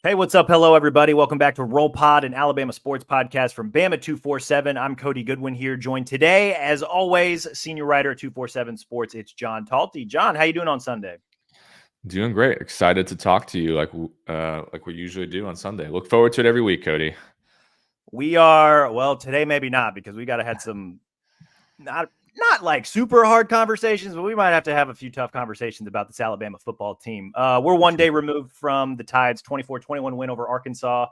Hey, what's up? Hello, everybody. Welcome back to Roll Pod, an Alabama sports podcast from Bama 247. I'm Cody Goodwin here, joined today, as always, senior writer at 247 Sports. It's John Talty. John, how you doing on Sunday? Doing great. Excited to talk to you like we usually do on Sunday. Look forward to it every week, Cody. We are, well, today maybe not, because we got to had some not like super hard conversations, but we might have to have a few tough conversations about this Alabama football team. We're one day removed from the Tide's 24-21 win over Arkansas.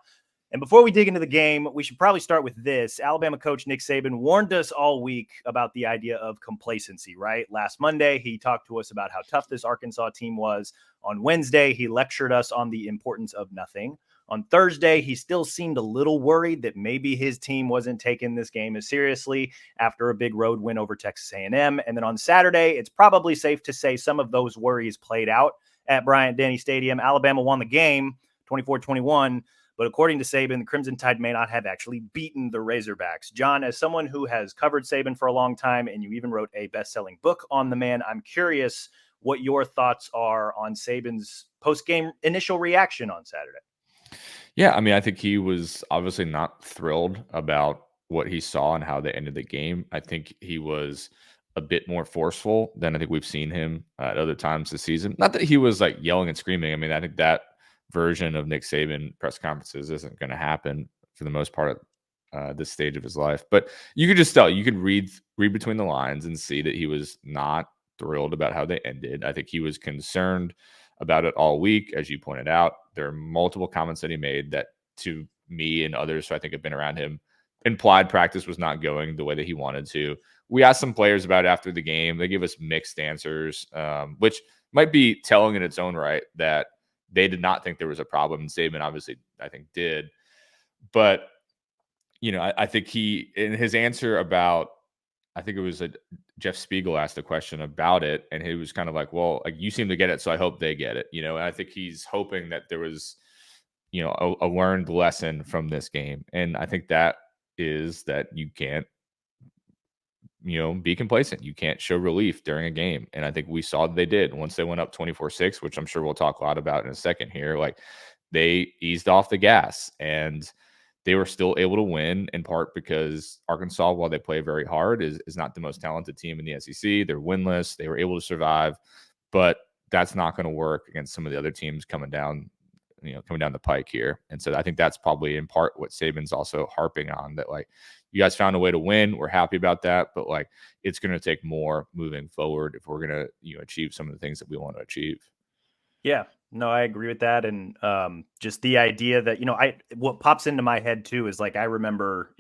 And before we dig into the game, we should probably start with this. Alabama coach Nick Saban warned us all week about the idea of complacency, right? Last Monday, he talked to us about how tough this Arkansas team was. On Wednesday, he lectured us on the importance of nothing. On Thursday, he still seemed a little worried that maybe his team wasn't taking this game as seriously after a big road win over Texas A&M. And then on Saturday, it's probably safe to say some of those worries played out at Bryant-Denny Stadium. Alabama won the game 24-21. But according to Saban, the Crimson Tide may not have actually beaten the Razorbacks. John, as someone who has covered Saban for a long time, and you even wrote a best-selling book on the man, I'm curious what your thoughts are on Saban's post-game initial reaction on Saturday. Yeah, I mean, I think he was obviously not thrilled about what he saw and how they ended the game. I think he was a bit more forceful than I think we've seen him at other times this season. Not that he was like yelling and screaming. I mean, I think that version of Nick Saban press conferences isn't going to happen for the most part at this stage of his life. But you could just tell, you could read between the lines and see that he was not thrilled about how they ended. I think he was concerned about it all week, as you pointed out. There are multiple comments that he made that, to me and others who I think have been around him, implied practice was not going the way that he wanted to. We asked some players about it after the game. They gave us mixed answers, which might be telling in its own right that they did not think there was a problem. And Saban obviously, I think, did. But, I think he, in his answer about, I think it was Jeff Spiegel asked a question about it, and he was kind of like, well, like, you seem to get it, so I hope they get it. And I think he's hoping that there was, a learned lesson from this game. And I think that is that you can't, be complacent. You can't show relief during a game. And I think we saw that they did once they went up 24-6, which I'm sure we'll talk a lot about in a second here. Like, they eased off the gas, and they were still able to win, in part because Arkansas, while they play very hard, is not the most talented team in the SEC. They're winless. They were able to survive, but that's not going to work against some of the other teams coming down the pike here. And so I think that's probably in part what Saban's also harping on, that like, you guys found a way to win. We're happy about that, but like, it's going to take more moving forward if we're going to achieve some of the things that we want to achieve. Yeah, no, I agree with that. And just the idea that, what pops into my head too is like, I remember,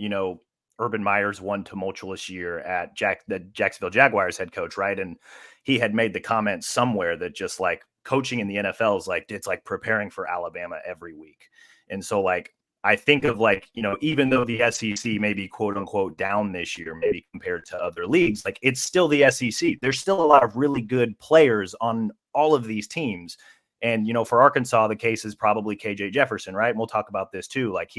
Urban Meyer's one tumultuous year at the Jacksonville Jaguars head coach, right? And he had made the comment somewhere that just like coaching in the NFL is like, it's like preparing for Alabama every week. And so like, I think of like, even though the SEC may be quote unquote down this year, maybe compared to other leagues, like it's still the SEC. There's still a lot of really good players on all of these teams. And, for Arkansas, the case is probably KJ Jefferson, right? And we'll talk about this too. Like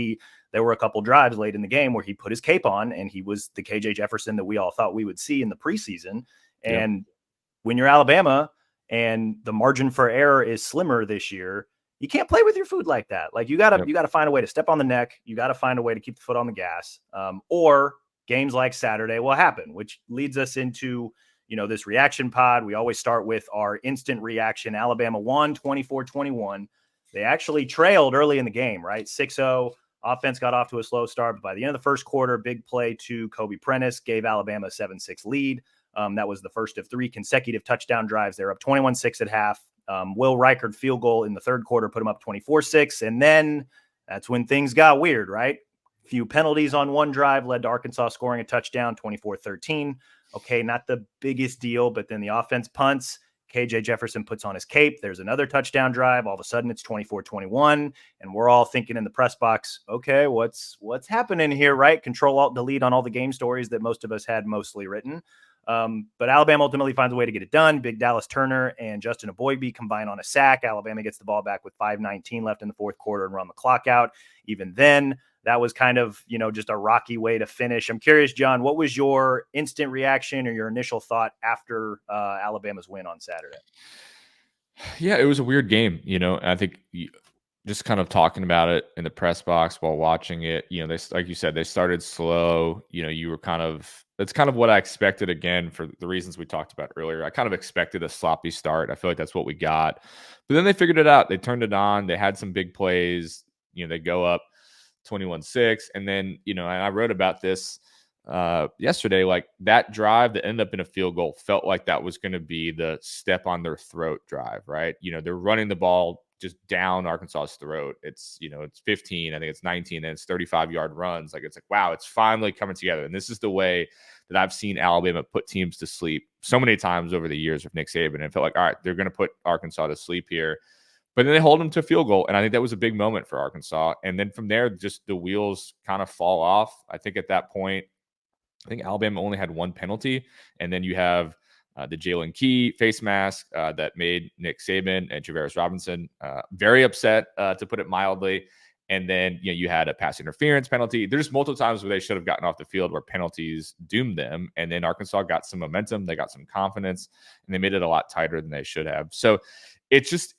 there were a couple drives late in the game where he put his cape on and he was the KJ Jefferson that we all thought we would see in the preseason. And when you're Alabama and the margin for error is slimmer this year, you can't play with your food like that. Like you gotta find a way to step on the neck. You got to find a way to keep the foot on the gas. Or games like Saturday will happen, which leads us into, this reaction pod. We always start with our instant reaction. Alabama won 24-21. They actually trailed early in the game, right? 6-0. Offense got off to a slow start, but by the end of the first quarter, big play to Kobe Prentice gave Alabama a 7-6 lead. That was the first of 3 consecutive touchdown drives. They're up 21-6 at half. Will Reichard field goal in the third quarter put them up 24-6. And then that's when things got weird, right? A few penalties on one drive led to Arkansas scoring a touchdown, 24-13. Okay, not the biggest deal, but then the offense punts. KJ Jefferson puts on his cape. There's another touchdown drive. All of a sudden, it's 24-21. And we're all thinking in the press box, okay, what's happening here, right? Control-Alt-Delete on all the game stories that most of us had mostly written. But Alabama ultimately finds a way to get it done. Big Dallas Turner and Justin Aboigbe combine on a sack. Alabama gets the ball back with 5:19 left in the fourth quarter and run the clock out. Even then, that was kind of, just a rocky way to finish. I'm curious, John, what was your instant reaction or your initial thought after Alabama's win on Saturday? Yeah, it was a weird game. I think just kind of talking about it in the press box while watching it, they, like you said, they started slow. You were that's kind of what I expected again for the reasons we talked about earlier. I kind of expected a sloppy start. I feel like that's what we got. But then they figured it out. They turned it on. They had some big plays. They go up 21-6. And then, and I wrote about this yesterday, like that drive that ended up in a field goal felt like that was going to be the step on their throat drive, right? They're running the ball just down Arkansas's throat. It's 15, I think it's 19, and it's 35-yard runs. Like, it's like, wow, it's finally coming together. And this is the way that I've seen Alabama put teams to sleep so many times over the years with Nick Saban. And it felt like, all right, they're going to put Arkansas to sleep here. But then they hold them to a field goal, and I think that was a big moment for Arkansas. And then from there, just the wheels kind of fall off. I think at that point, I think Alabama only had one penalty, and then you have the Jalen Key face mask that made Nick Saban and Travaris Robinson very upset, to put it mildly. And then you had a pass interference penalty. There's multiple times where they should have gotten off the field where penalties doomed them, and then Arkansas got some momentum, they got some confidence, and they made it a lot tighter than they should have. So it's just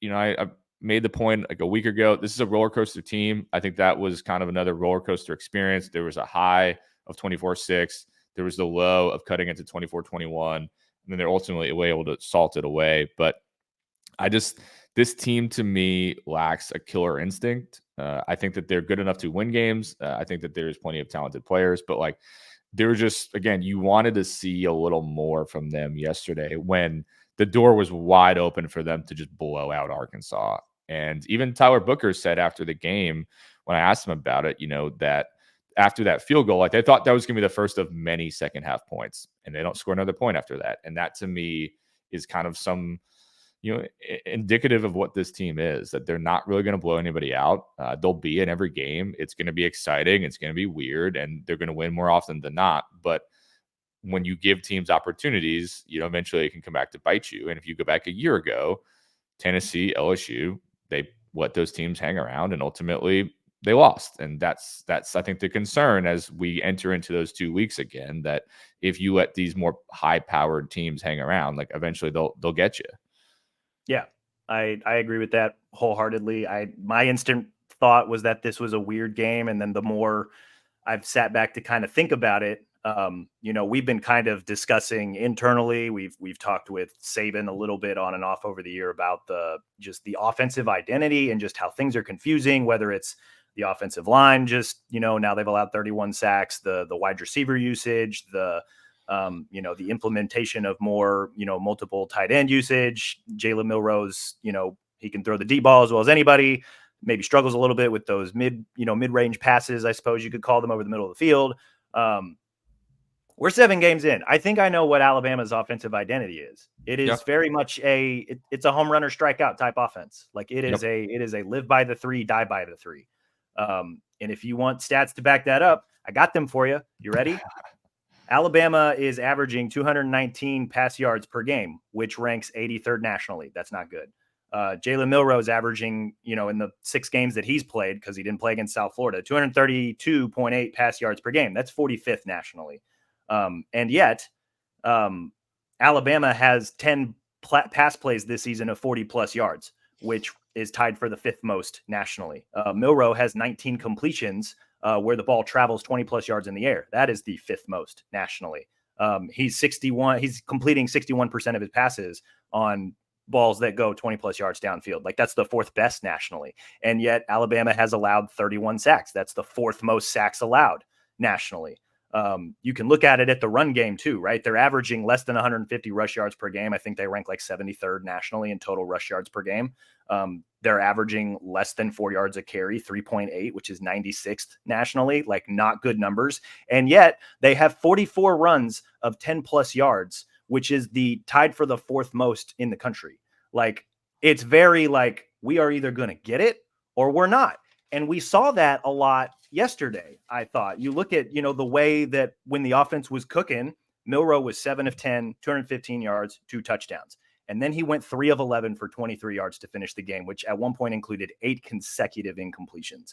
I made the point like a week ago. This is a roller coaster team. I think that was kind of another roller coaster experience. There was a high of 24-6. There was the low of cutting into 24-21. And then they're ultimately able to salt it away. But this team to me lacks a killer instinct. I think that they're good enough to win games. I think that there's plenty of talented players, but like they were just, again, you wanted to see a little more from them yesterday when the door was wide open for them to just blow out Arkansas. And even Tyler Booker said after the game, when I asked him about it, that after that field goal, like they thought that was going to be the first of many second half points, and they don't score another point after that. And that to me is kind of some, indicative of what this team is, that they're not really going to blow anybody out. They'll be in every game. It's going to be exciting. It's going to be weird, and they're going to win more often than not. But when you give teams opportunities, eventually it can come back to bite you. And if you go back a year ago, Tennessee, LSU, they let those teams hang around, and ultimately they lost. And that's I think the concern as we enter into those 2 weeks again, that if you let these more high-powered teams hang around, like eventually they'll get you. Yeah, I agree with that wholeheartedly. My instant thought was that this was a weird game, and then the more I've sat back to kind of think about it, we've been kind of discussing internally. We've talked with Saban a little bit on and off over the year about the offensive identity and just how things are confusing, whether it's the offensive line, now they've allowed 31 sacks, the wide receiver usage, the implementation of more, multiple tight end usage. Jalen Milrose, he can throw the deep ball as well as anybody. Maybe struggles a little bit with those mid-range passes, I suppose you could call them, over the middle of the field. We're 7 games in. I think I know what Alabama's offensive identity is. It is very much it's a home run or strikeout type offense. Like it is a live by the 3, die by the 3. And if you want stats to back that up, I got them for you. You ready? Alabama is averaging 219 pass yards per game, which ranks 83rd nationally. That's not good. Jalen Milrose averaging, in the 6 games that he's played, because he didn't play against South Florida, 232.8 pass yards per game. That's 45th nationally. And yet, Alabama has 10 pass plays this season of 40-plus yards, which is tied for the 5th most nationally. Milroe has 19 completions where the ball travels 20-plus yards in the air. That is the 5th most nationally. He's completing 61% of his passes on balls that go 20-plus yards downfield. Like, that's the 4th best nationally. And yet Alabama has allowed 31 sacks. That's the 4th most sacks allowed nationally. You can look at it at the run game too, right? They're averaging less than 150 rush yards per game. I think they rank like 73rd nationally in total rush yards per game. They're averaging less than 4 yards a carry, 3.8, which is 96th nationally, like not good numbers. And yet they have 44 runs of 10 plus yards, which is tied for the 4th most in the country. Like, it's very like, we are either going to get it or we're not. And we saw that a lot yesterday. I thought you look at, the way that when the offense was cooking, Milroe was 7 of 10, 215 yards, 2 touchdowns. And then he went 3 of 11 for 23 yards to finish the game, which at one point included 8 consecutive incompletions.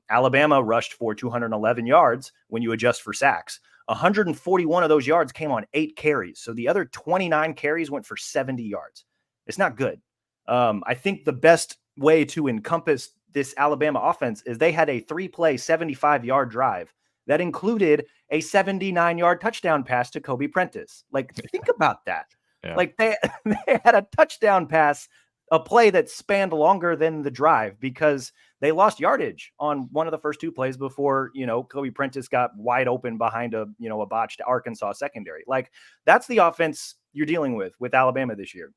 Alabama rushed for 211 yards when you adjust for sacks. 141 of those yards came on 8 carries. So the other 29 carries went for 70 yards. It's not good. I think the best way to encompass this Alabama offense is they had a 3-play 75-yard drive that included a 79-yard touchdown pass to Kobe Prentice. Like, think about that. Yeah. Like they had a touchdown pass, a play that spanned longer than the drive because they lost yardage on one of the first two plays before, Kobe Prentice got wide open behind a botched Arkansas secondary. Like, that's the offense you're dealing with Alabama this year.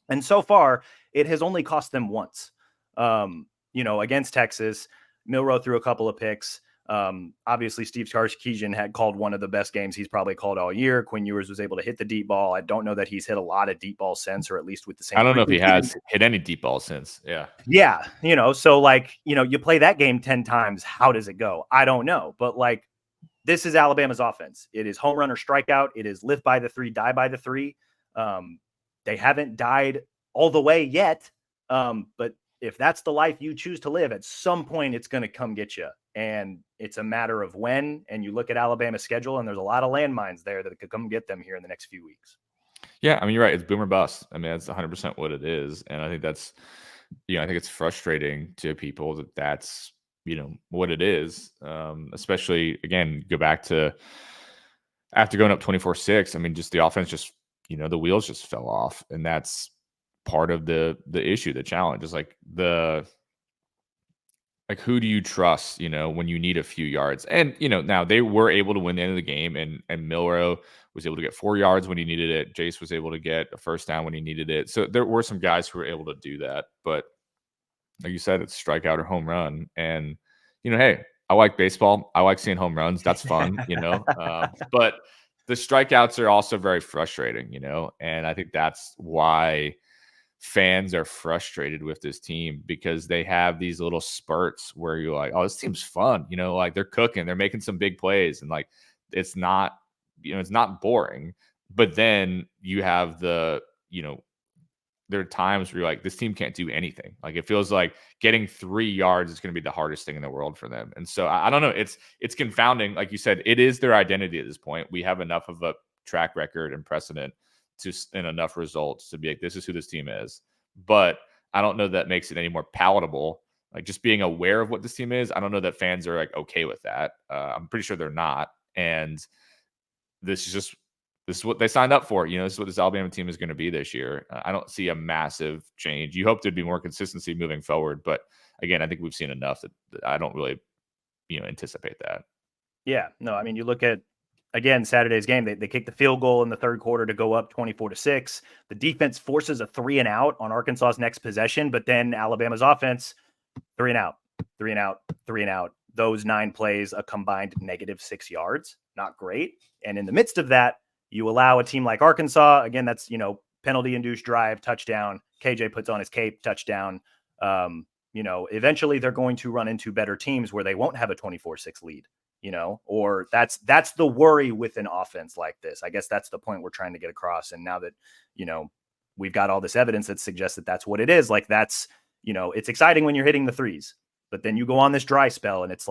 And so far, it has only cost them once. Against Texas, Milroe threw a couple of picks. Obviously, Steve Sarkisian had called one of the best games he's probably called all year. Quinn Ewers was able to hit the deep ball. I don't know that he's hit a lot of deep balls since, or at least with the same I don't know if he frequency. has hit any deep balls since. Yeah. Yeah. So you play that game 10 times. How does it go? I don't know. But this is Alabama's offense. It is home run or strikeout. It is live by the three, die by the three. They haven't died all the way yet. But if that's the life you choose to live, at some point it's going to come get you. And it's a matter of when. And you look at Alabama's schedule, and there's a lot of landmines there that could come get them here in the next few weeks. Yeah, I mean, you're right. It's boom or bust. I mean, that's 100% what it is. And I think that's, I think it's frustrating to people that that's, what it is. Especially, again, go back to after going up 24-6. I mean, just the offense just, the wheels just fell off. And that's part of the issue, the challenge is who do you trust, when you need a few yards? And, now they were able to win the end of the game, and Milroe was able to get 4 yards when he needed it. Jace was able to get a first down when he needed it. So there were some guys who were able to do that. But like you said, it's strikeout or home run. And, hey, I like baseball. I like seeing home runs. That's fun, but the strikeouts are also very frustrating, and I think that's why fans are frustrated with this team, because they have these little spurts where you're like, oh, this team's fun, they're cooking, they're making some big plays, and it's not, it's not boring. But then you have there are times where you're like, this team can't do anything. It feels like getting 3 yards is going to be the hardest thing in the world for them. And so I don't know. It's confounding. Like you said, it is their identity at this point. We have enough of a track record and precedent and enough results to be like, this is who this team is. But I don't know that makes it any more palatable. Just being aware of what this team is, I don't know that fans are okay with that. I'm pretty sure they're not. And this is what they signed up for. This is what this Alabama team is going to be this year. I don't see a massive change. You hope there'd be more consistency moving forward, but again, I think we've seen enough that I don't really, anticipate that. Yeah, no, I mean, you look at, again, Saturday's game, they kicked the field goal in the third quarter to go up 24-6. The defense forces a 3-and-out on Arkansas's next possession, but then Alabama's offense, 3-and-out, 3-and-out, 3-and-out. Those 9 plays, a combined -6 yards. Not great. And in the midst of that, you allow a team like Arkansas, again, that's, penalty-induced drive, touchdown. KJ puts on his cape, touchdown. Eventually they're going to run into better teams where they won't have a 24-6 lead. Or that's the worry with an offense like this. I guess that's the point we're trying to get across. And now that, we've got all this evidence that suggests that that's what it is. That's, it's exciting when you're hitting the threes, but then you go on this dry spell and it's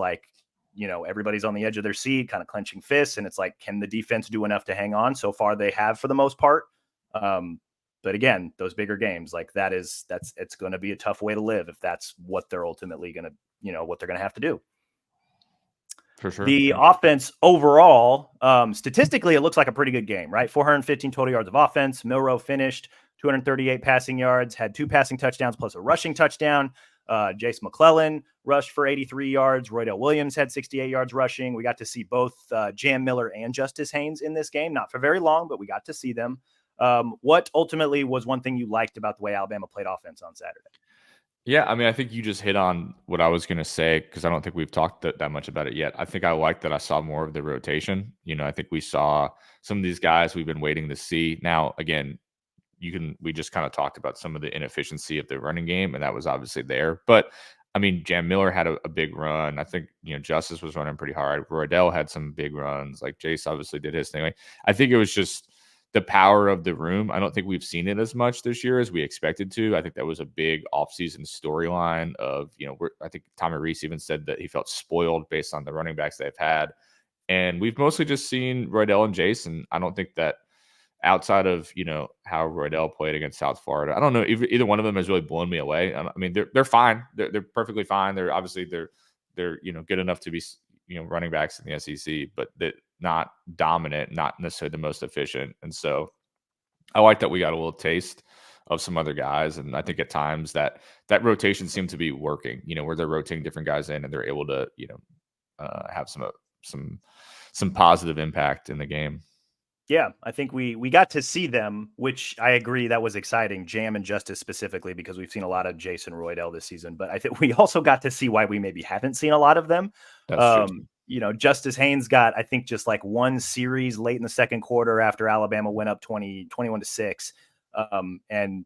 everybody's on the edge of their seat, kind of clenching fists. And it's can the defense do enough to hang on? So far they have for the most part. But again, those bigger games it's going to be a tough way to live if that's what they're ultimately going to, what they're going to have to do. For sure. The offense overall, statistically, it looks like a pretty good game, right? 415 total yards of offense. Milroe finished 238 passing yards, had 2 passing touchdowns plus a rushing touchdown. Jace McClellan rushed for 83 yards. Roydell Williams had 68 yards rushing. We got to see both Jam Miller and Justice Haynes in this game, not for very long, but we got to see them. What ultimately was one thing you liked about the way Alabama played offense on Saturday? Yeah, I mean, I think you just hit on what I was going to say, because I don't think we've talked that much about it yet. I think I like that I saw more of the rotation. I think we saw some of these guys we've been waiting to see. Now, again, we just kind of talked about some of the inefficiency of the running game, and that was obviously there. But I mean, Jam Miller had a big run. I think, Justice was running pretty hard. Roydell had some big runs. Jace obviously did his thing. I think it was just the power of the room. I don't think we've seen it as much this year as we expected to. I think that was a big offseason storyline of, I think Tommy Reese even said that he felt spoiled based on the running backs they've had. And we've mostly just seen Roydell and Jason. I don't think that outside of, how Roydell played against South Florida, I don't know if either one of them has really blown me away. I mean, they're fine. They're perfectly fine. They're obviously they're good enough to be running backs in the SEC, but they're not dominant, not necessarily the most efficient. And so I like that we got a little taste of some other guys, and I think at times that rotation seemed to be working. Where they're rotating different guys in, and they're able to have some positive impact in the game. Yeah, I think we got to see them, which I agree that was exciting. Jam and Justice specifically, because we've seen a lot of Jason Roydell this season, but I think we also got to see why we maybe haven't seen a lot of them. That's true. Justice Haynes got, I think, just like one series late in the second quarter after Alabama went up 21-6. And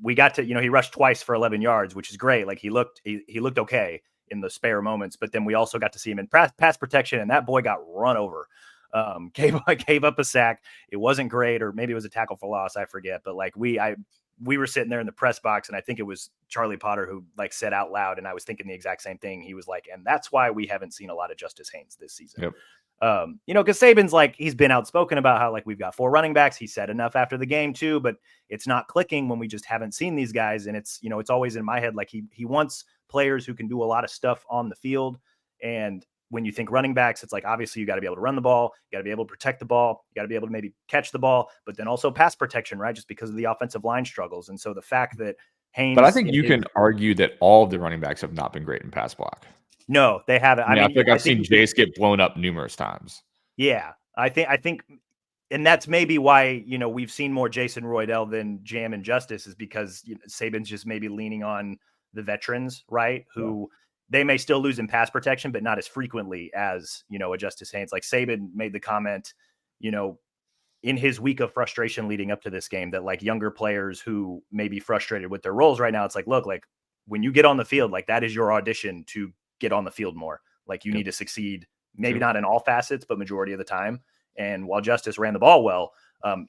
we got to, he rushed twice for 11 yards, which is great. Like he looked okay in the spare moments, but then we also got to see him in pass protection, and that boy got run over. Gave up a sack. It wasn't great, or maybe it was a tackle for loss. I forget. But like we were sitting there in the press box, and I think it was Charlie Potter who like said out loud, and I was thinking the exact same thing. He was like, and that's why we haven't seen a lot of Justice Haynes this season. Yep. Because Saban's like, he's been outspoken about how like we've got 4 running backs. He said enough after the game too, but it's not clicking when we just haven't seen these guys. And it's, it's always in my head, like he wants players who can do a lot of stuff on the field. And when you think running backs, it's like, obviously you got to be able to run the ball. You got to be able to protect the ball. You got to be able to maybe catch the ball, but then also pass protection, right? Just because of the offensive line struggles. And so the fact that Haynes, but I think you can argue that all of the running backs have not been great in pass block. No, they haven't. I mean, I've seen Jace get blown up numerous times. Yeah, I think, and that's maybe why, we've seen more Jason Roydell than Jam and Justice, is because Saban's just maybe leaning on the veterans, right? Who they may still lose in pass protection, but not as frequently as, a Justice Haynes. Like Saban made the comment, in his week of frustration leading up to this game, that like younger players who may be frustrated with their roles right now, it's like, look, like when you get on the field, like that is your audition to get on the field more. Like you need to succeed, maybe not in all facets, but majority of the time. And while Justice ran the ball well,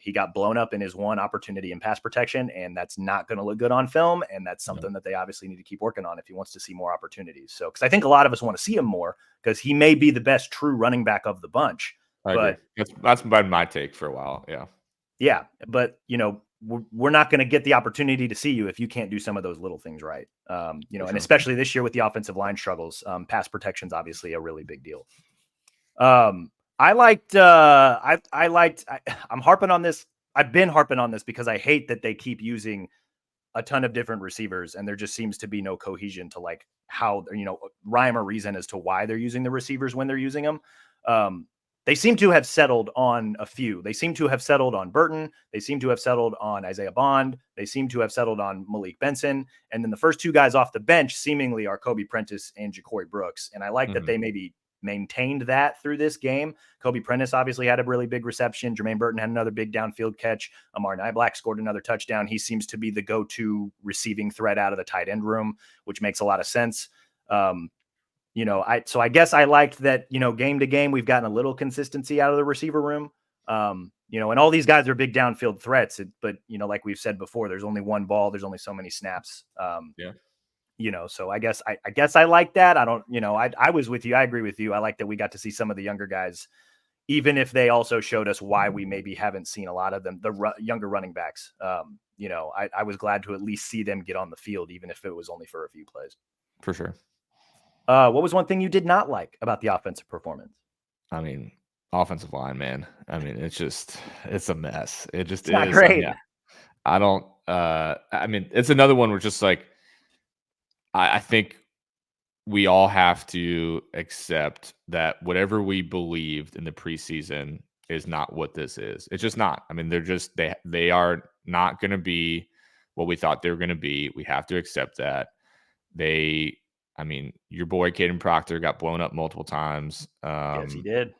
he got blown up in his one opportunity in pass protection, and that's not going to look good on film. And that's something that they obviously need to keep working on if he wants to see more opportunities. So, because I think a lot of us want to see him more, because he may be the best true running back of the bunch. I agree. That's been my take for a while. Yeah. Yeah. But, we're not going to get the opportunity to see you if you can't do some of those little things right. And especially this year with the offensive line struggles, pass protection's obviously a really big deal. I'm harping on this. I've been harping on this because I hate that they keep using a ton of different receivers, and there just seems to be no cohesion to like how, rhyme or reason as to why they're using the receivers when they're using them. They seem to have settled on a few. They seem to have settled on Burton. They seem to have settled on Isaiah Bond. They seem to have settled on Malik Benson. And then the first 2 guys off the bench seemingly are Kobe Prentice and Ja'Cory Brooks. And I like that they maybe maintained that through this game. Kobe Prentice obviously had a really big reception. Jermaine Burton had another big downfield catch. Amar Niblack scored another touchdown. He seems to be the go-to receiving threat out of the tight end room, which makes a lot of sense. So I guess I liked that, game to game, we've gotten a little consistency out of the receiver room. And all these guys are big downfield threats, but like we've said before, there's only one ball. There's only so many snaps. So I guess I like that. I don't, I was with you. I agree with you. I like that we got to see some of the younger guys, even if they also showed us why we maybe haven't seen a lot of them, younger running backs. I was glad to at least see them get on the field, even if it was only for a few plays. For sure. What was one thing you did not like about the offensive performance? I mean, offensive line, man. I mean, it's a mess. It just is not great. I don't, I mean, it's another one where just like, I think we all have to accept that whatever we believed in the preseason is not what this is. It's just not. I mean, they are not going to be what we thought they were going to be. We have to accept that. Your boy Caden Proctor got blown up multiple times. Yes, he did.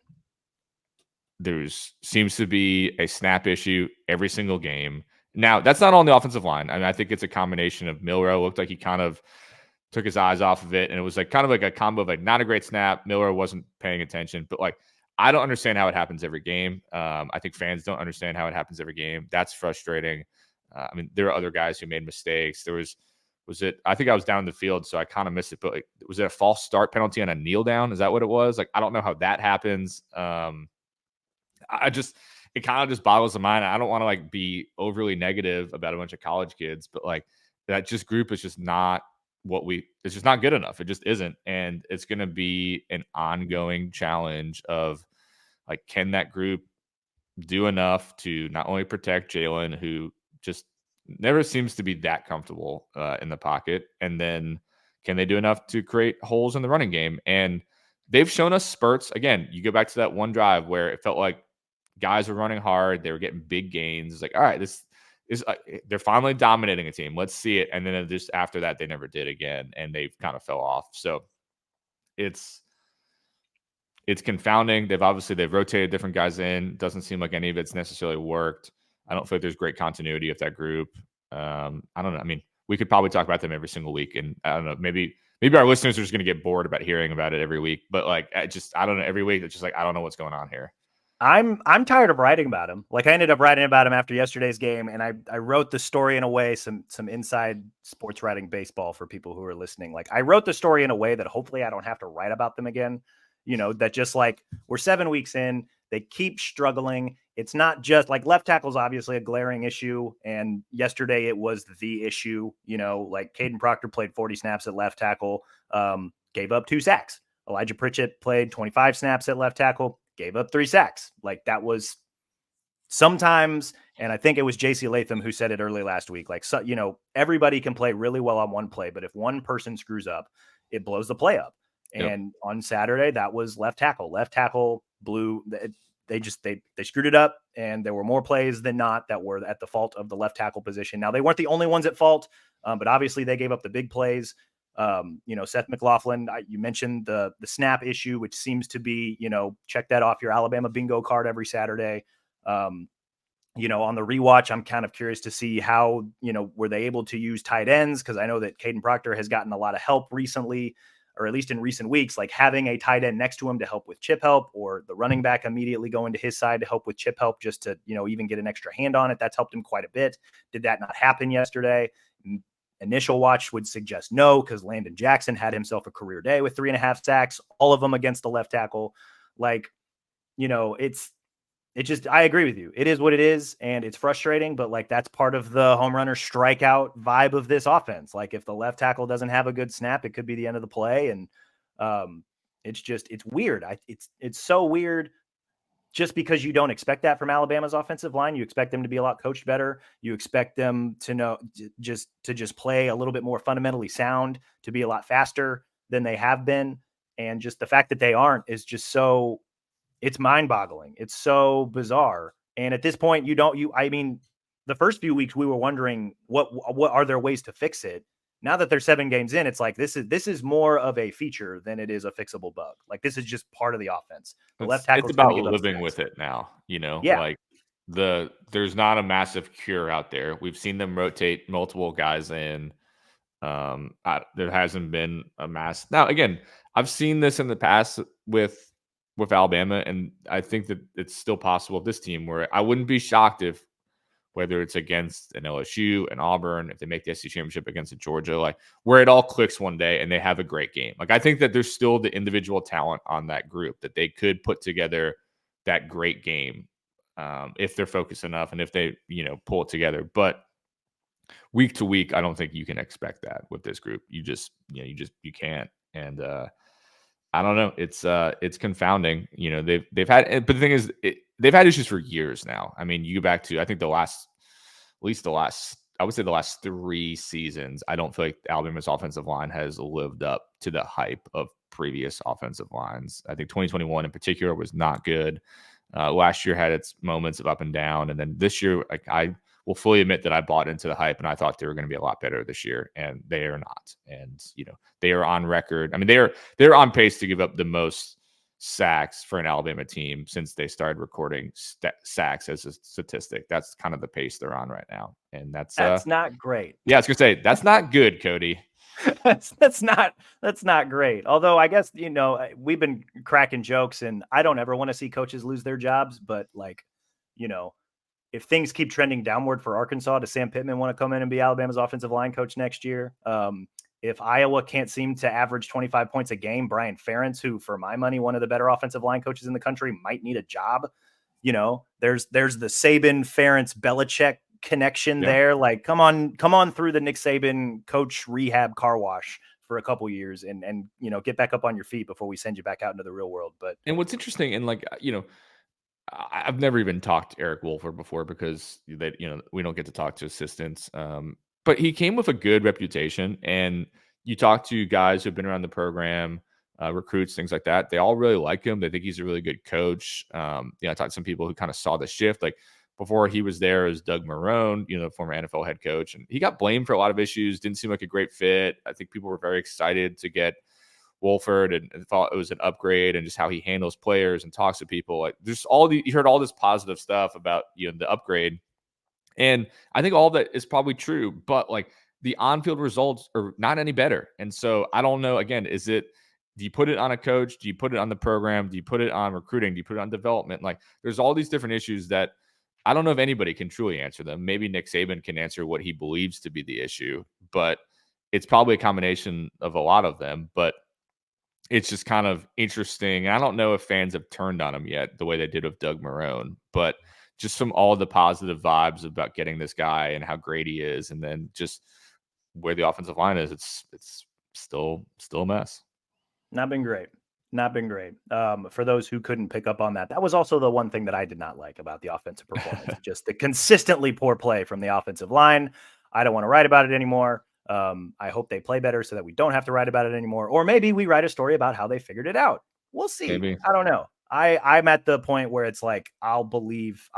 There seems to be a snap issue every single game. Now, that's not on the offensive line. I mean, I think it's a combination of Milrow. Looked like he kind of took his eyes off of it, and it was like kind of like a combo of like not a great snap. Milrow wasn't paying attention, but like I don't understand how it happens every game. I think fans don't understand how it happens every game. That's frustrating. There are other guys who made mistakes. There was it? I think I was down in the field, so I kind of missed it. But like, was it a false start penalty on a kneel down? Is that what it was? Like, I don't know how that happens. it kind of just boggles the mind. I don't want to like be overly negative about a bunch of college kids, but like that just group is just not it's just not good enough. It just isn't. And it's going to be an ongoing challenge of like, can that group do enough to not only protect Jalen, who just never seems to be that comfortable in the pocket, and then can they do enough to create holes in the running game? And they've shown us spurts. Again, you go back to that one drive where it felt like guys were running hard, they were getting big gains. It's like, all right, this is they're finally dominating a team. Let's see it. And then just after that, they never did again, and they kind of fell off. So it's confounding. They've rotated different guys in. Doesn't seem like any of it's necessarily worked. I don't feel like there's great continuity of that group. I don't know. I mean, we could probably talk about them every single week, and I don't know. Maybe our listeners are just going to get bored about hearing about it every week. But like, I don't know. Every week, it's just like I don't know what's going on here. I'm tired of writing about him. Like I ended up writing about him after yesterday's game, and I wrote the story in a way, some inside sports writing baseball for people who are listening. Like I wrote the story in a way that hopefully I don't have to write about them again. That just like we're 7 weeks in, they keep struggling. It's not just like left tackle is obviously a glaring issue, and yesterday it was the issue. Like Caden Proctor played 40 snaps at left tackle, gave up 2 sacks. Elijah Pritchett played 25 snaps at left tackle, gave up 3 sacks. Like that was sometimes, and I think it was JC Latham who said it early last week. Like, so, everybody can play really well on one play, but if one person screws up, it blows the play up. And on Saturday, that was left tackle. Left tackle blew. They screwed it up, and there were more plays than not that were at the fault of the left tackle position. Now they weren't the only ones at fault, but obviously they gave up the big plays. Seth McLaughlin, you mentioned the snap issue, which seems to be, check that off your Alabama bingo card every Saturday. On the rewatch, I'm kind of curious to see how, were they able to use tight ends? Because I know that Caden Proctor has gotten a lot of help recently, or at least in recent weeks, like having a tight end next to him to help with chip help, or the running back immediately going to his side to help with chip help, just to, even get an extra hand on it. That's helped him quite a bit. Did that not happen yesterday? Initial watch would suggest no, because Landon Jackson had himself a career day with 3.5 sacks, all of them against the left tackle. Like, it just, I agree with you. It is what it is, and it's frustrating, but like that's part of the home runner strikeout vibe of this offense. Like if the left tackle doesn't have a good snap, it could be the end of the play. And it's weird. It's so weird just because you don't expect that from Alabama's offensive line. You expect them to be a lot coached better. You expect them to just play a little bit more fundamentally sound, to be a lot faster than they have been. And just the fact that they aren't is just so, it's mind-boggling. It's so bizarre. And at this point, the first few weeks we were wondering what are there ways to fix it. Now that they're 7 games in, it's like this is more of a feature than it is a fixable bug. Like this is just part of the offense. The left tackle, it's about living with it now. Yeah. Like there's not a massive cure out there. We've seen them rotate multiple guys in. There hasn't been a mass. Now, again, I've seen this in the past with Alabama, and I think that it's still possible with this team, where I wouldn't be shocked if, whether it's against an LSU, an Auburn, if they make the SEC championship against a Georgia, like where it all clicks one day and they have a great game. Like I think that there's still the individual talent on that group that they could put together that great game if they're focused enough and if they, pull it together. But week to week, I don't think you can expect that with this group. You can't. And I don't know. It's confounding. They've had, but the thing is, they've had issues for years now. I mean, you go back to, I think I would say the last 3 seasons, I don't feel like Alabama's offensive line has lived up to the hype of previous offensive lines. I think 2021 in particular was not good. Last year had its moments of up and down. And then this year, like I will fully admit that I bought into the hype and I thought they were going to be a lot better this year, and they are not. And, they are on record. I mean, they're on pace to give up the most sacks for an Alabama team since they started recording sacks as a statistic. That's kind of the pace they're on right now. And that's not great. Yeah, I was going to say, that's not good, Cody. that's not great. Although I guess, we've been cracking jokes, and I don't ever want to see coaches lose their jobs, but like, if things keep trending downward for Arkansas, does Sam Pittman want to come in and be Alabama's offensive line coach next year? If Iowa can't seem to average 25 points a game, Brian Ferentz, who for my money, one of the better offensive line coaches in the country, might need a job. there's the Saban, Ferentz, Belichick connection Yeah. there. Like, come on through the Nick Saban coach rehab car wash for a couple years and get back up on your feet before we send you back out into the real world. But And what's interesting, and like, I've never even talked to Eric Wolford before because we don't get to talk to assistants. But he came with a good reputation, and you talk to guys who've been around the program, recruits, things like that. They all really like him. They think he's a really good coach. I talked to some people who kind of saw the shift. Like before he was there, as Doug Marrone, the former NFL head coach, and he got blamed for a lot of issues. Didn't seem like a great fit. I think people were very excited to get Wolford and thought it was an upgrade, and just how he handles players and talks to people. Like there's you heard all this positive stuff about the upgrade, and I think all that is probably true, but like the on-field results are not any better. And so I don't know, again, do you put it on a coach? Do you put it on the program? Do you put it on recruiting? Do you put it on development? Like there's all these different issues that I don't know if anybody can truly answer them. Maybe Nick Saban can answer what he believes to be the issue, but it's probably a combination of a lot of them. But it's just kind of interesting. I don't know if fans have turned on him yet the way they did with Doug Marrone, but just from all the positive vibes about getting this guy and how great he is, and then just where the offensive line is, it's still a mess. Not been great. For those who couldn't pick up on that, that was also the one thing that I did not like about the offensive performance. Just the consistently poor play from the offensive line. I don't want to write about it anymore. I hope they play better so that we don't have to write about it anymore. Or maybe we write a story about how they figured it out. We'll see. Maybe. I don't know. I'm at the point where it's like, I'll believe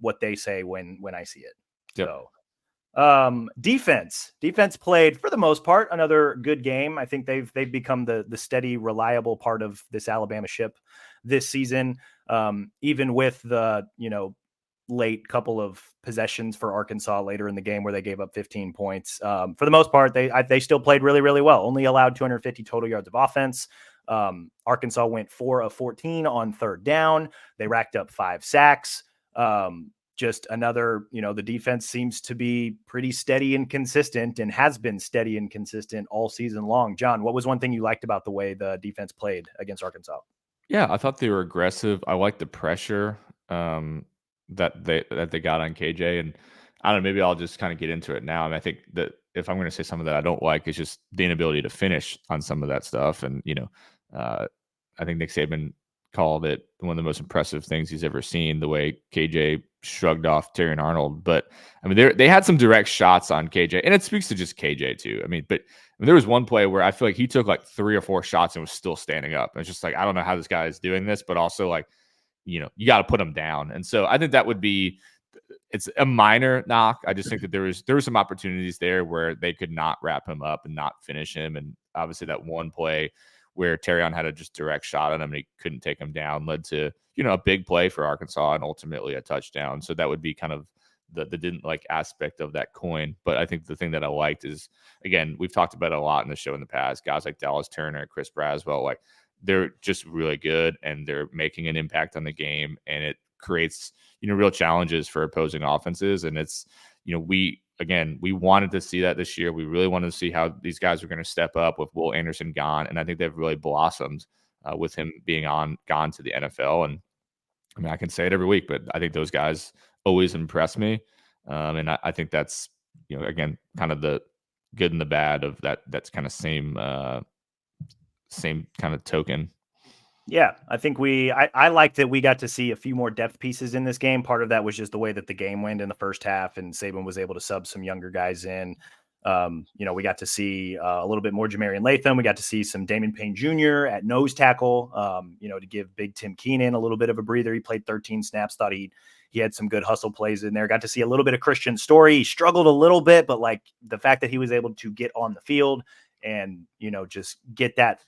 what they say when I see it. Yep. So defense played for the most part another good game. I think they've become the steady, reliable part of this Alabama ship this season. Even with the, late couple of possessions for Arkansas later in the game where they gave up 15 points. For the most part, they still played really, really well. Only allowed 250 total yards of offense. Arkansas went 4 of 14 on third down. They racked up 5 sacks. Just another, the defense seems to be pretty steady and consistent, and has been steady and consistent all season long. John, what was one thing you liked about the way the defense played against Arkansas? Yeah, I thought they were aggressive. I liked the pressure that they got on KJ, and I don't know, maybe I'll just kind of get into it now. I mean, I think that if I'm going to say something that I don't like, is just the inability to finish on some of that stuff. And I think Nick Saban called it one of the most impressive things he's ever seen, the way KJ shrugged off Terry and Arnold. But I mean, they had some direct shots on KJ, and it speaks to just KJ too. I mean, there was one play where I feel like he took like 3 or 4 shots and was still standing up. And it's just like, I don't know how this guy is doing this, but also like, you got to put him down. And so I think that would be, it's a minor knock. I just think that there were some opportunities there where they could not wrap him up and not finish him. And obviously that one play where Terrion had a just direct shot on him and he couldn't take him down led to, a big play for Arkansas and ultimately a touchdown. So that would be kind of the didn't like aspect of that coin. But I think the thing that I liked is, again, we've talked about it a lot in the show in the past, guys like Dallas Turner, Chris Braswell, like they're just really good and they're making an impact on the game, and it creates, real challenges for opposing offenses. And it's, we wanted to see that this year. We really wanted to see how these guys are going to step up with Will Anderson gone. And I think they've really blossomed with him being gone to the NFL. And I mean, I can say it every week, but I think those guys always impress me. And I think that's, again, kind of the good and the bad of that's kind of same kind of token. Yeah, I think I liked that we got to see a few more depth pieces in this game. Part of that was just the way that the game went in the first half, and Saban was able to sub some younger guys in. We got to see a little bit more Jamarian Latham. We got to see some Damon Payne Jr. at nose tackle, to give big Tim Keenan a little bit of a breather. He played 13 snaps, thought he had some good hustle plays in there. Got to see a little bit of Christian Story. He struggled a little bit, but like the fact that he was able to get on the field and, just get that,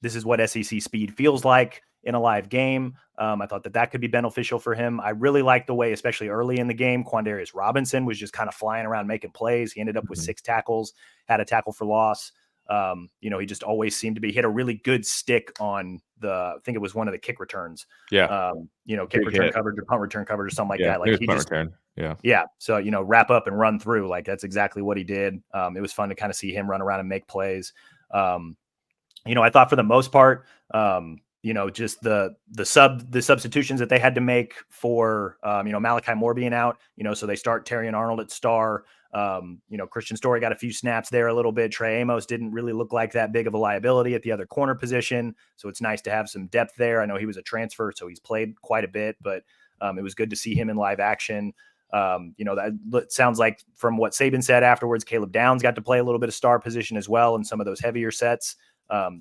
this is what SEC speed feels like in a live game. I thought that could be beneficial for him. I really liked the way, especially early in the game, Quandarius Robinson was just kind of flying around making plays. He ended up with 6 tackles, had a tackle for loss. He just always seemed to be hit a really good stick on I think it was one of the kick returns. Yeah. Kick return coverage or punt return coverage or something like that. Like he just return. Yeah. So, wrap up and run through. Like that's exactly what he did. It was fun to kind of see him run around and make plays. I thought for the most part, just the substitutions that they had to make for, Malachi Moore being out, so they start Terrion Arnold at star. Christian Story got a few snaps there a little bit. Trey Amos didn't really look like that big of a liability at the other corner position. So it's nice to have some depth there. I know he was a transfer, so he's played quite a bit, but it was good to see him in live action. That sounds like from what Saban said afterwards, Caleb Downs got to play a little bit of star position as well in some of those heavier sets.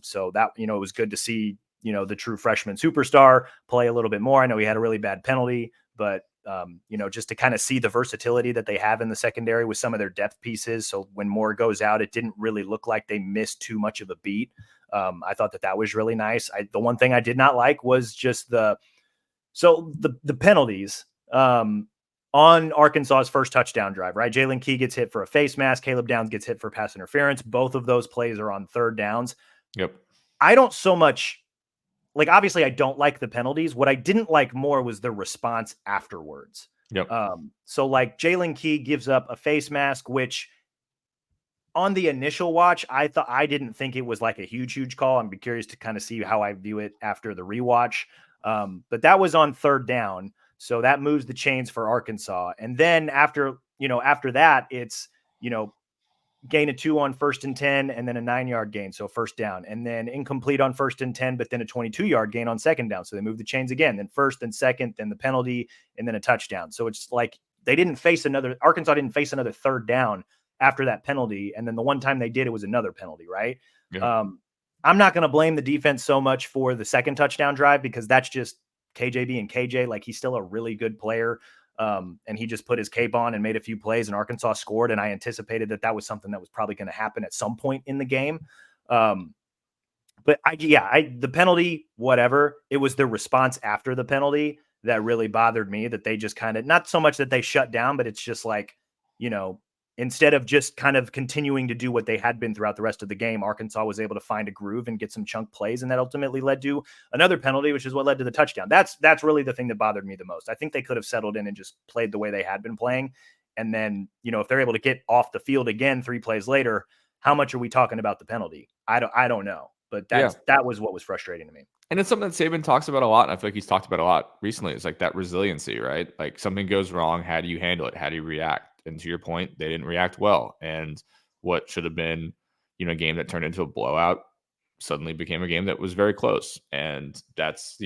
So that, it was good to see, the true freshman superstar play a little bit more. I know he had a really bad penalty, but just to kind of see the versatility that they have in the secondary with some of their depth pieces. So when Moore goes out, it didn't really look like they missed too much of a beat. I thought that was really nice. The one thing I did not like was just the penalties on Arkansas's first touchdown drive, right? Jalen Key gets hit for a face mask. Caleb Downs gets hit for pass interference. Both of those plays are on third downs. Yep. I don't so much obviously I don't like the penalties. What I didn't like more was the response afterwards. Yep. Jalen Key gives up a face mask, which on the initial watch, I didn't think it was like a huge call. I'm curious to kind of see how I view it after the rewatch. But that was on third down. So that moves the chains for Arkansas. And then after that, it's, gain of 2 on 1st and 10, and then a 9-yard gain. So first down, and then incomplete on 1st and 10, but then a 22-yard gain on second down. So they move the chains again, then first and second, then the penalty, and then a touchdown. So it's like Arkansas didn't face another third down after that penalty. And then the one time they did, it was another penalty, right? Yeah. I'm not going to blame the defense so much for the second touchdown drive, because that's just KJ being KJ. Like, he's still a really good player. And he just put his cape on and made a few plays, and Arkansas scored. And I anticipated that was something that was probably going to happen at some point in the game. But the penalty, whatever, it was the response after the penalty that really bothered me, that they just kind of, not so much that they shut down, but it's just like, instead of just kind of continuing to do what they had been throughout the rest of the game, Arkansas was able to find a groove and get some chunk plays. And that ultimately led to another penalty, which is what led to the touchdown. That's really the thing that bothered me the most. I think they could have settled in and just played the way they had been playing. And then, if they're able to get off the field again 3 plays later, how much are we talking about the penalty? I don't know. But that was what was frustrating to me. And it's something that Saban talks about a lot, and I feel like he's talked about a lot recently. It's like that resiliency, right? Like, something goes wrong, how do you handle it? How do you react? And to your point, they didn't react well. And what should have been, a game that turned into a blowout suddenly became a game that was very close. And that's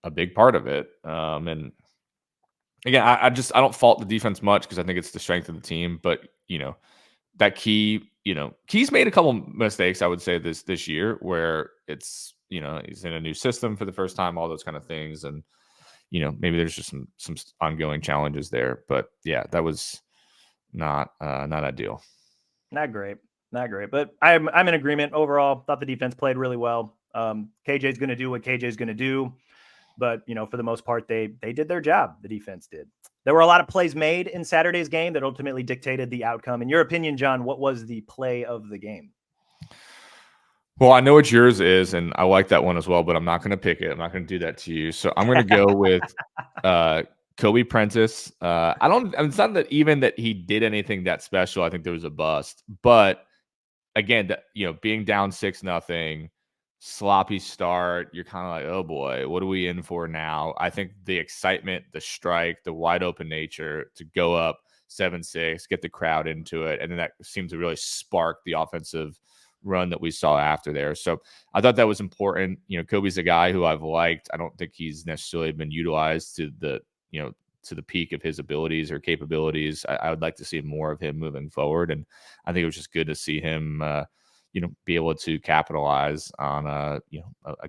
a big part of it. And again, I don't fault the defense much, because I think it's the strength of the team. But, that Key's made a couple mistakes, I would say, this year, where it's, he's in a new system for the first time, all those kind of things. And, maybe there's just some ongoing challenges there. But yeah, that was not ideal. Not great. But I'm in agreement overall. Thought the defense played really well. KJ's going to do what KJ's going to do. But, for the most part, they did their job. The defense did. There were a lot of plays made in Saturday's game that ultimately dictated the outcome. In your opinion, John, what was the play of the game? Well, I know what yours is, and I like that one as well, but I'm not going to pick it. I'm not going to do that to you. So I'm going to go with Kobe Prentice. It's not that even that he did anything that special. I think there was a bust. But again, being down 6-0, sloppy start, you're kind of like, oh boy, what are we in for now? I think the excitement, the strike, the wide open nature to go up 7-6, get the crowd into it, and then that seemed to really spark the offensive run that we saw after there. So I thought that was important. Kobe's a guy who I've liked. I don't think he's necessarily been utilized to the peak of his abilities or capabilities. I would like to see more of him moving forward. And I think it was just good to see him, be able to capitalize on I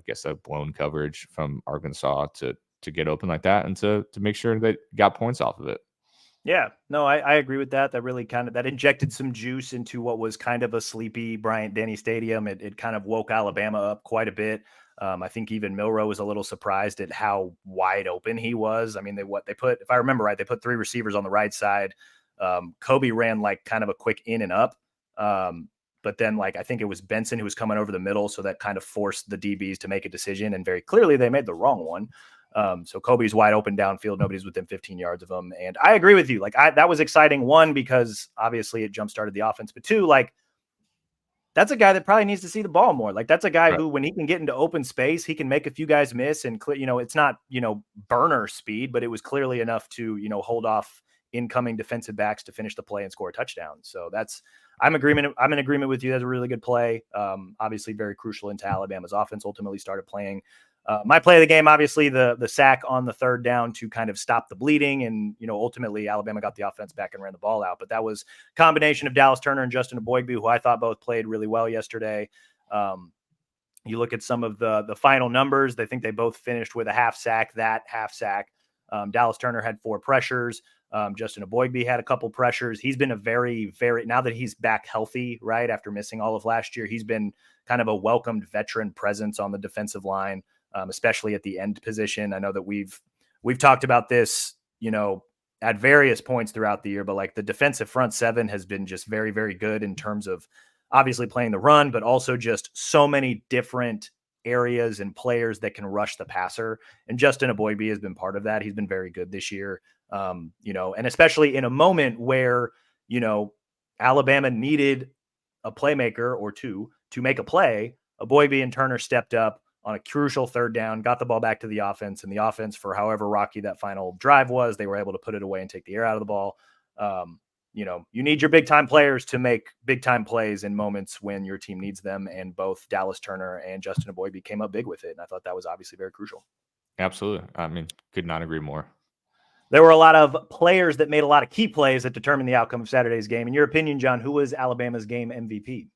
guess a blown coverage from Arkansas to get open like that, and to make sure they got points off of it. Yeah, no, I agree with that. That really that injected some juice into what was kind of a sleepy Bryant-Denny Stadium. It kind of woke Alabama up quite a bit. I think even Milroe was a little surprised at how wide open he was. I mean, they put, if I remember right, they put 3 receivers on the right side. Kobe ran like kind of a quick in and up. But then I think it was Benson who was coming over the middle. So that kind of forced the DBs to make a decision. And very clearly they made the wrong one. So Kobe's wide open downfield. Nobody's within 15 yards of him. And I agree with you. That was exciting. 1, because obviously it jump started the offense, but 2, that's a guy that probably needs to see the ball more. Like that's a guy Right. who, when he can get into open space, he can make a few guys miss and it's not, burner speed, but it was clearly enough to, hold off incoming defensive backs to finish the play and score a touchdown. So I'm in agreement with you. That's a really good play. Obviously very crucial into Alabama's offense ultimately started playing. My play of the game, obviously the sack on the third down to kind of stop the bleeding. And, ultimately Alabama got the offense back and ran the ball out, but that was a combination of Dallas Turner and Justin Eboigbe, who I thought both played really well yesterday. You look at some of the final numbers. They think they both finished with a half sack. Dallas Turner had 4 pressures. Justin Eboigbe had a couple pressures. He's been a very, very, now that he's back healthy, right, after missing all of last year, he's been kind of a welcomed veteran presence on the defensive line, especially at the end position. I know that we've talked about this, at various points throughout the year, but like the defensive front 7 has been just very, very good in terms of obviously playing the run, but also just so many different areas and players that can rush the passer. And Justin Eboigbe has been part of that. He's been very good this year. And especially in a moment where, Alabama needed a playmaker or two to make a play, Eboigbe and Turner stepped up on a crucial third down, got the ball back to the offense, and the offense, for however rocky that final drive was, they were able to put it away and take the air out of the ball. You need your big time players to make big time plays in moments when your team needs them. And both Dallas Turner and Justin Eboigbe came up big with it. And I thought that was obviously very crucial. Absolutely. I mean, could not agree more. There were a lot of players that made a lot of key plays that determined the outcome of Saturday's game. In your opinion, John, who was Alabama's game MVP?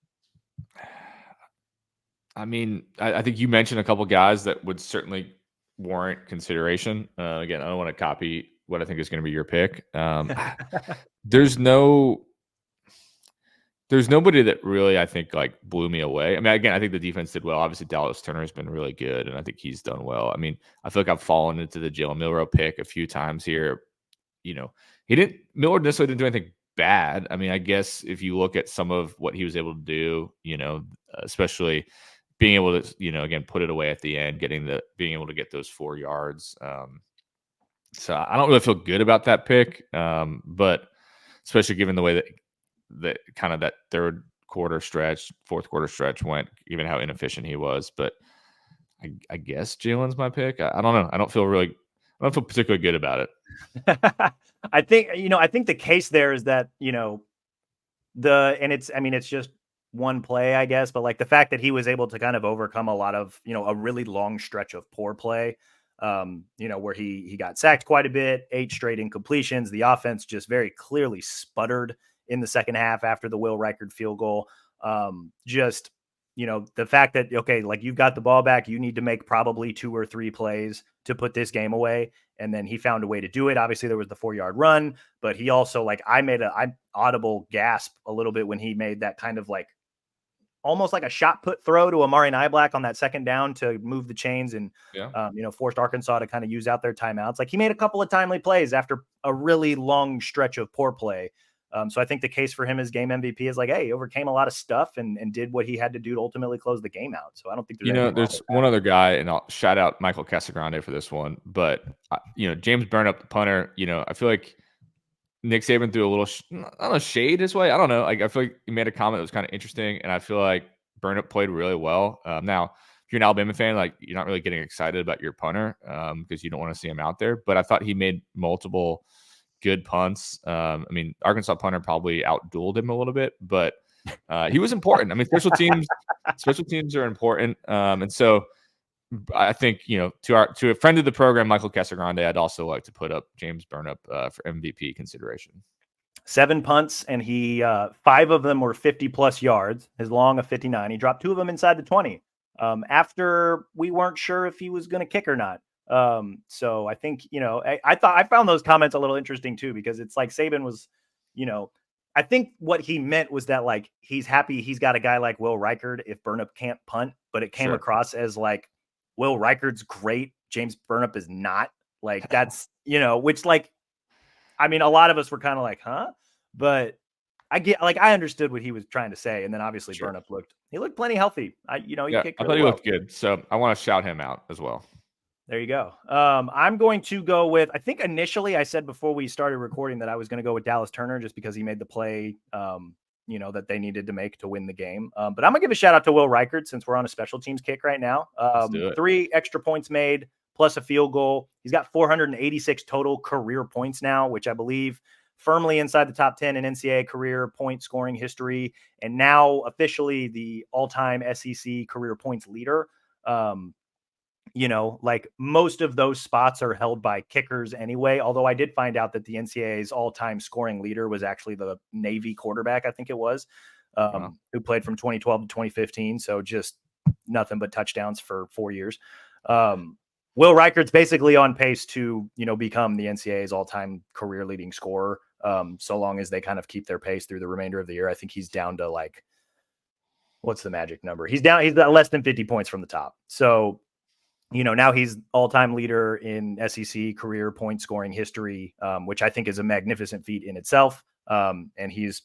I mean, I think you mentioned a couple guys that would certainly warrant consideration. Again, I don't want to copy what I think is going to be your pick. There's nobody that really, I think, like blew me away. I mean, again, I think the defense did well. Obviously, Dallas Turner has been really good, and I think he's done well. I mean, I feel like I've fallen into the Jalen Milroe pick a few times here. Miller necessarily didn't do anything bad. I mean, I guess if you look at some of what he was able to do, especially being able to, again, put it away at the end, being able to get those 4 yards. So I don't really feel good about that pick, but especially given the way that kind of that fourth quarter stretch went, given how inefficient he was. But I guess Jalen's my pick. I don't know. I don't feel particularly good about it. I think the case there is that, it's just one play, I guess, but like the fact that he was able to kind of overcome a lot of, a really long stretch of poor play, where he got sacked quite a bit, 8 straight incompletions. The offense just very clearly sputtered in the second half after the Will Reichard field goal. The fact that, okay, like you've got the ball back, you need to make probably 2 or 3 plays to put this game away. And then he found a way to do it. Obviously there was the 4-yard run, but he also, like, I audible gasp a little bit when he made that kind of like almost like a shot put throw to Amari Niblack on that second down to move the chains and, forced Arkansas to kind of use out their timeouts. Like he made a couple of timely plays after a really long stretch of poor play. So I think the case for him as game MVP is like, hey, he overcame a lot of stuff and did what he had to do to ultimately close the game out. So I don't think there's one other guy, and I'll shout out Michael Casagrande for this one. But James Burnip, the punter. I feel like Nick Saban threw a little, I don't know, shade his way. I don't know. Like I feel like he made a comment that was kind of interesting, and I feel like Burnip played really well. Now, if you're an Alabama fan, like you're not really getting excited about your punter because you don't want to see him out there. But I thought he made multiple good punts. I mean, Arkansas punter probably outdueled him a little bit, but he was important. I mean, special teams are important. And so I think, to a friend of the program, Michael Casagrande, I'd also like to put up James Burnip for MVP consideration. 7 punts, and he 5 of them were 50+ yards, his long of 59. He dropped 2 of them inside the 20 after we weren't sure if he was going to kick or not. So I think, I found those comments a little interesting too, because it's like Saban was, I think what he meant was that like, he's happy he's got a guy like Will Reichard if Burnip can't punt, but it came across as like, Will Reichard's great, James Burnip is not. Like that's, which like, I mean, a lot of us were kind of like, huh? But I understood what he was trying to say. And then obviously Burnip looked plenty healthy. I thought he looked good. So I want to shout him out as well. There you go. I'm going to go with, I think initially I said before we started recording that I was going to go with Dallas Turner just because he made the play, that they needed to make to win the game. But I'm gonna give a shout out to Will Reichard since we're on a special teams kick right now. Let's do it. 3 extra points made plus a field goal. He's got 486 total career points now, which I believe firmly inside the top 10 in NCAA career point scoring history, and now officially the all-time SEC career points leader. Like most of those spots are held by kickers anyway, although I did find out that the NCAA's all-time scoring leader was actually the Navy quarterback, I think it was, who played from 2012 to 2015. So just nothing but touchdowns for 4 years. Will Reichard's basically on pace to, become the NCAA's all-time career leading scorer. So long as they kind of keep their pace through the remainder of the year. I think he's down to like, what's the magic number? He's got less than 50 points from the top. So, now he's all-time leader in SEC career point scoring history, which I think is a magnificent feat in itself. And he's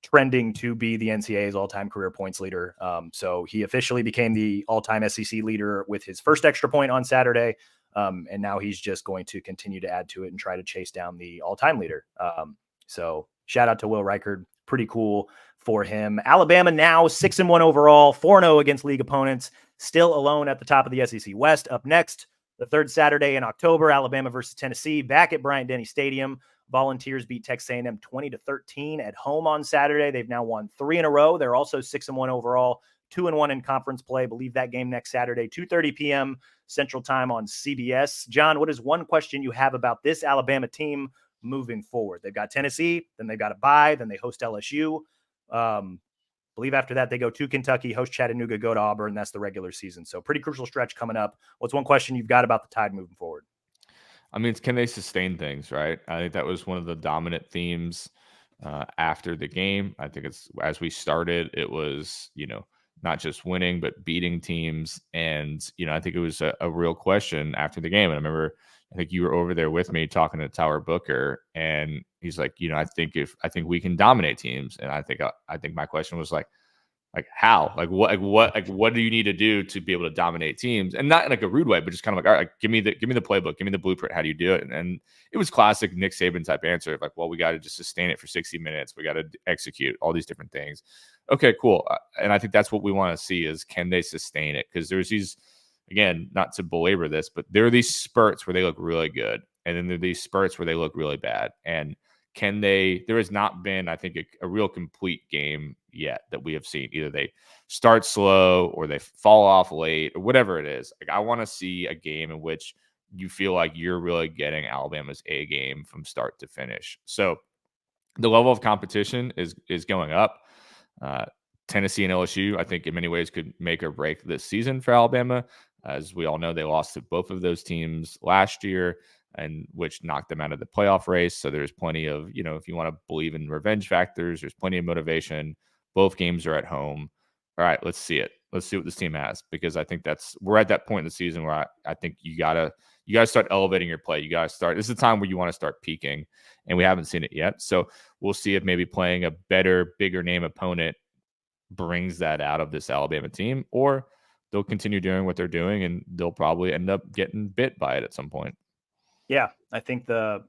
trending to be the NCAA's all-time career points leader. So he officially became the all-time SEC leader with his first extra point on Saturday. And now he's just going to continue to add to it and try to chase down the all-time leader. So shout out to Will Reichard. Pretty cool for him. Alabama now 6-1 overall, 4-0 against league opponents, still alone at the top of the SEC West. Up next, the third Saturday in October, Alabama versus Tennessee, back at Bryant-Denny Stadium. Volunteers beat Texas A&M 20-13 at home on Saturday. They've now won 3 in a row. They're also 6-1 overall, 2-1 in conference play. Believe that game next Saturday, 2:30 p.m. Central Time on CBS. John, what is one question you have about this Alabama team moving forward? They've got Tennessee, then they've got a bye, then they host LSU. Believe after that they go to Kentucky, host Chattanooga, go to Auburn. That's the regular season. So pretty crucial stretch coming up. What's one question you've got about the Tide moving forward? I mean, can they sustain things, right? I think that was one of the dominant themes after the game. I think it's as we started, it was, not just winning, but beating teams. And, I think it was a real question after the game. And I think you were over there with me talking to Tyler Booker, and he's like, I think we can dominate teams. And I think my question was like how, what do you need to do to be able to dominate teams? And not in like a rude way, but just kind of like, all right, give me the playbook, give me the blueprint. How do you do it? And it was classic Nick Saban type answer. Like, well, we got to just sustain it for 60 minutes. We got to execute all these different things. Okay, cool. And I think that's what we want to see is, can they sustain it? Because there's these, again, not to belabor this, but there are these spurts where they look really good. And then there are these spurts where they look really bad. And there has not been, I think, a real complete game yet that we have seen. Either they start slow or they fall off late or whatever it is. Like, I want to see a game in which you feel like you're really getting Alabama's A game from start to finish. So the level of competition is going up. Tennessee and LSU, I think in many ways could make or break this season for Alabama. As we all know, they lost to both of those teams last year, and which knocked them out of the playoff race. So there's plenty of, if you want to believe in revenge factors, there's plenty of motivation. Both games are at home. All right, let's see it. Let's see what this team has, because I think we're at that point in the season where I think you gotta start elevating your play. This is the time where you want to start peaking, and we haven't seen it yet. So we'll see if maybe playing a better, bigger name opponent brings that out of this Alabama team, or they'll continue doing what they're doing and they'll probably end up getting bit by it at some point. Yeah, I think the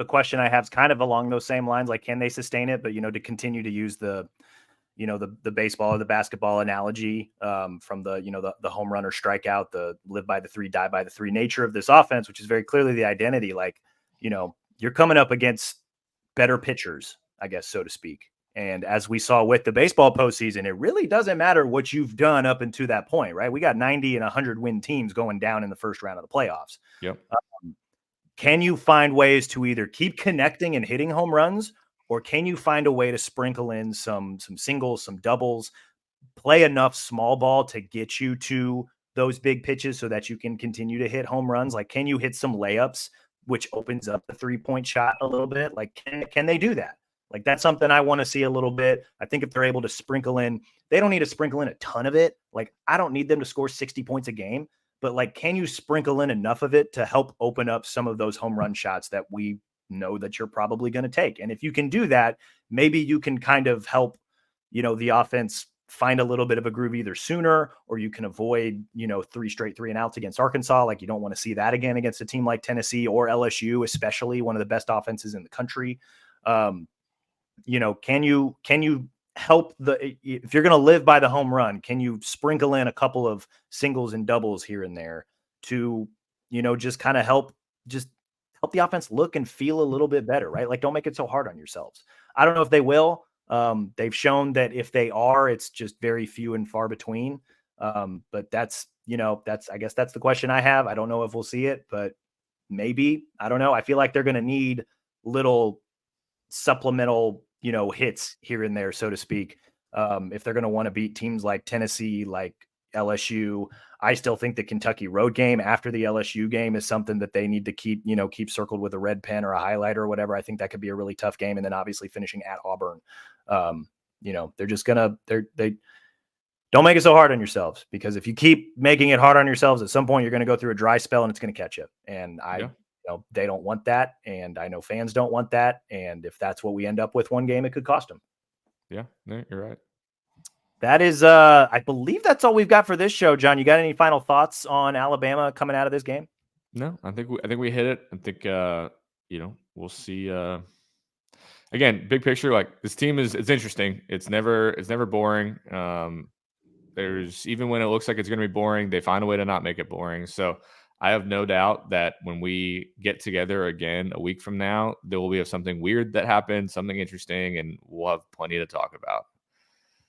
question I have is kind of along those same lines. Like, can they sustain it? But, to continue to use the baseball or the basketball analogy from the home run or strikeout, the live by the 3, die by the 3 nature of this offense, which is very clearly the identity. Like, you're coming up against better pitchers, I guess, so to speak. And as we saw with the baseball postseason, it really doesn't matter what you've done up until that point, right? We got 90 and 100 win teams going down in the first round of the playoffs. Yep. Can you find ways to either keep connecting and hitting home runs, or can you find a way to sprinkle in some singles, some doubles, play enough small ball to get you to those big pitches so that you can continue to hit home runs? Like, can you hit some layups, which opens up the 3-point shot a little bit? Like, can they do that? Like, that's something I want to see a little bit. I think if they're able to sprinkle in, they don't need to sprinkle in a ton of it. Like, I don't need them to score 60 points a game, but like, can you sprinkle in enough of it to help open up some of those home run shots that we know that you're probably going to take? And if you can do that, maybe you can kind of help, the offense find a little bit of a groove either sooner, or you can avoid, 3 straight 3 and outs against Arkansas. Like, you don't want to see that again against a team like Tennessee or LSU, especially one of the best offenses in the country. can you help if you're going to live by the home run, can you sprinkle in a couple of singles and doubles here and there to, just kind of just help the offense look and feel a little bit better, right? Like, don't make it so hard on yourselves. I don't know if they will. They've shown that if they are, it's just very few and far between. But I guess that's the question I have. I don't know if we'll see it, but maybe. I don't know. I feel like they're going to need little supplemental, hits here and there, so to speak. If they're going to want to beat teams like Tennessee, like LSU, I still think the Kentucky road game after the LSU game is something that they need to keep circled with a red pen or a highlighter or whatever. I think that could be a really tough game. And then obviously finishing at Auburn. They're just they don't make it so hard on yourselves, because if you keep making it hard on yourselves, at some point you're going to go through a dry spell and it's going to catch you. And they don't want that. And I know fans don't want that. And if that's what we end up with one game, it could cost them. Yeah, no, you're right. That is, I believe that's all we've got for this show. John, you got any final thoughts on Alabama coming out of this game? No, I think we hit it. I think we'll see. Again, big picture, like this team it's interesting. It's never boring. There's even when it looks like it's going to be boring, they find a way to not make it boring. So I have no doubt that when we get together again a week from now, there will be something weird that happens, something interesting, and we'll have plenty to talk about.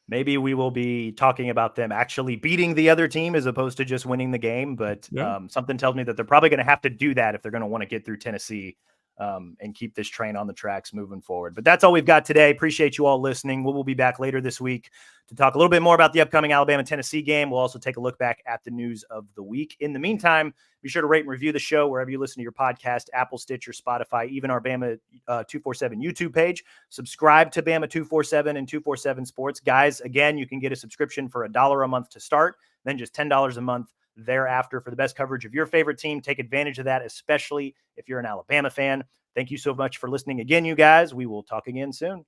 Maybe we will be talking about them actually beating the other team as opposed to just winning the game. But something tells me that they're probably going to have to do that if they're going to want to get through Tennessee and keep this train on the tracks moving forward. But that's all we've got today. Appreciate you all listening. We'll be back later this week to talk a little bit more about the upcoming Alabama-Tennessee game. We'll also take a look back at the news of the week. In the meantime, be sure to rate and review the show wherever you listen to your podcast, Apple, Stitcher, Spotify, even our Bama 247 YouTube page. Subscribe to Bama 247 and 247 Sports. Guys, again, you can get a subscription for $1 a month to start, then just $10 a month thereafter for the best coverage of your favorite team. Take advantage of that, especially if you're an Alabama fan. Thank you so much for listening again, you guys. We will talk again soon.